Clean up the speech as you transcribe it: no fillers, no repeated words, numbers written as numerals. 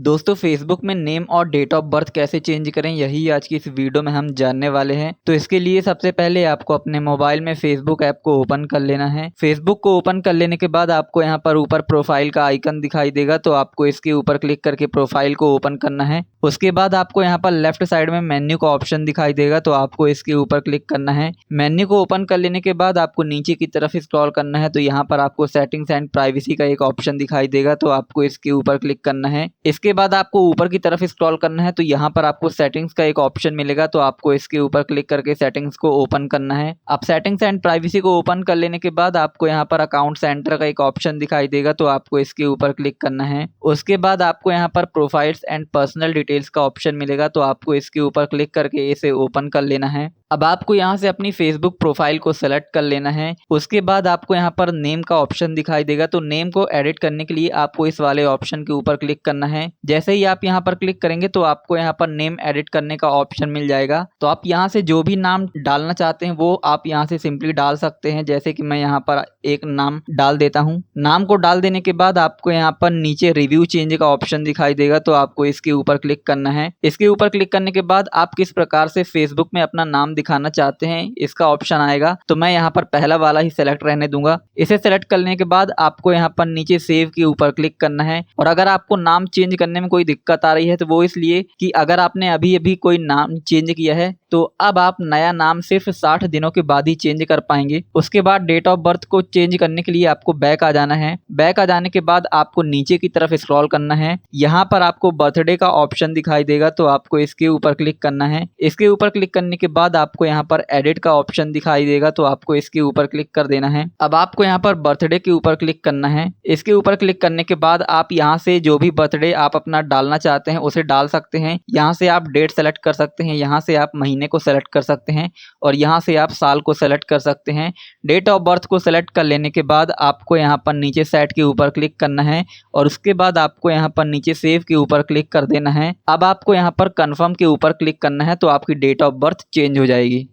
दोस्तों फेसबुक में नेम और डेट ऑफ बर्थ कैसे चेंज करें, यही आज की इस वीडियो में हम जानने वाले हैं। तो इसके लिए सबसे पहले आपको अपने मोबाइल में फेसबुक ऐप को ओपन कर लेना है। फेसबुक को ओपन कर लेने के बाद आपको यहाँ पर ऊपर प्रोफाइल का आइकन दिखाई देगा, तो आपको इसके ऊपर क्लिक करके प्रोफाइल को ओपन करना है। उसके बाद आपको यहाँ पर लेफ्ट साइड में मेन्यू का ऑप्शन दिखाई देगा, तो आपको इसके ऊपर क्लिक करना है। मेन्यू को ओपन कर लेने के बाद आपको नीचे की तरफ स्क्रॉल करना है, तो यहाँ पर आपको सेटिंग्स एंड प्राइवेसी का एक ऑप्शन दिखाई देगा, तो आपको इसके ऊपर क्लिक करना है। इसके बाद आपको ऊपर की तरफ स्क्रॉल करना है, तो यहाँ पर आपको सेटिंग्स का एक ऑप्शन मिलेगा, तो आपको इसके ऊपर क्लिक करके सेटिंग्स को ओपन करना है। अब सेटिंग्स एंड प्राइवेसी को ओपन कर लेने के बाद आपको यहाँ पर अकाउंट सेंटर का एक ऑप्शन दिखाई देगा, तो आपको इसके ऊपर क्लिक करना है। उसके बाद आपको यहाँ पर प्रोफाइल्स एंड पर्सनल डिटेल्स का ऑप्शन मिलेगा, तो आपको इसके ऊपर क्लिक करके इसे ओपन कर लेना है। अब आपको यहाँ से अपनी फेसबुक प्रोफाइल को सेलेक्ट कर लेना है। उसके बाद आपको यहाँ पर नेम का ऑप्शन दिखाई देगा, तो नेम को एडिट करने के लिए आपको इस वाले ऑप्शन के ऊपर क्लिक करना है। जैसे ही आप यहाँ पर क्लिक करेंगे तो आपको यहाँ पर नेम एडिट करने का ऑप्शन मिल जाएगा। तो आप यहाँ से जो भी नाम डालना चाहते हैं वो आप यहाँ से सिंपली डाल सकते हैं। जैसे कि मैं यहाँ पर एक नाम डाल देता हूँ। नाम को डाल देने के बाद आपको यहाँ पर नीचे रिव्यू चेंज का ऑप्शन दिखाई देगा, तो आपको इसके ऊपर क्लिक करना है। इसके ऊपर क्लिक करने के बाद आप किस प्रकार से फेसबुक में अपना नाम दिखाना चाहते हैं इसका ऑप्शन आएगा, तो मैं यहाँ पर पहला वाला ही सेलेक्ट रहने दूंगा। इसे सेलेक्ट करने के बाद आपको यहाँ पर नीचे सेव के ऊपर क्लिक करना है। और अगर आपको नाम चेंज करने में कोई दिक्कत आ रही है तो वो इसलिए कि अगर आपने अभी अभी कोई नाम चेंज किया है तो अब आप नया नाम सिर्फ 60 दिनों के बाद ही चेंज कर पाएंगे। उसके बाद डेट ऑफ बर्थ को चेंज करने के लिए आपको बैक आ जाना है। बैक आ जाने के बाद आपको नीचे की तरफ स्क्रॉल करना है। यहाँ पर आपको बर्थडे का ऑप्शन दिखाई देगा, तो आपको इसके ऊपर क्लिक करना है। इसके ऊपर क्लिक करने के बाद आपको यहाँ पर एडिट का ऑप्शन दिखाई देगा, तो आपको इसके ऊपर क्लिक कर देना है। अब आपको यहाँ पर बर्थडे के ऊपर क्लिक करना है। इसके ऊपर क्लिक करने के बाद आप यहाँ से जो भी बर्थडे आप अपना डालना चाहते हैं उसे डाल सकते हैं। यहाँ से आप डेट सेलेक्ट कर सकते हैं, यहाँ से आप महीने को सेलेक्ट कर सकते हैं और यहाँ से आप साल को सेलेक्ट कर सकते हैं। डेट ऑफ बर्थ को सेलेक्ट कर लेने के बाद आपको यहाँ पर नीचे सेट के ऊपर क्लिक करना है और उसके बाद आपको यहाँ पर नीचे सेव के ऊपर क्लिक कर देना है। अब आपको यहाँ पर कंफर्म के ऊपर क्लिक करना है, तो आपकी डेट ऑफ बर्थ चेंज हो जाएगी।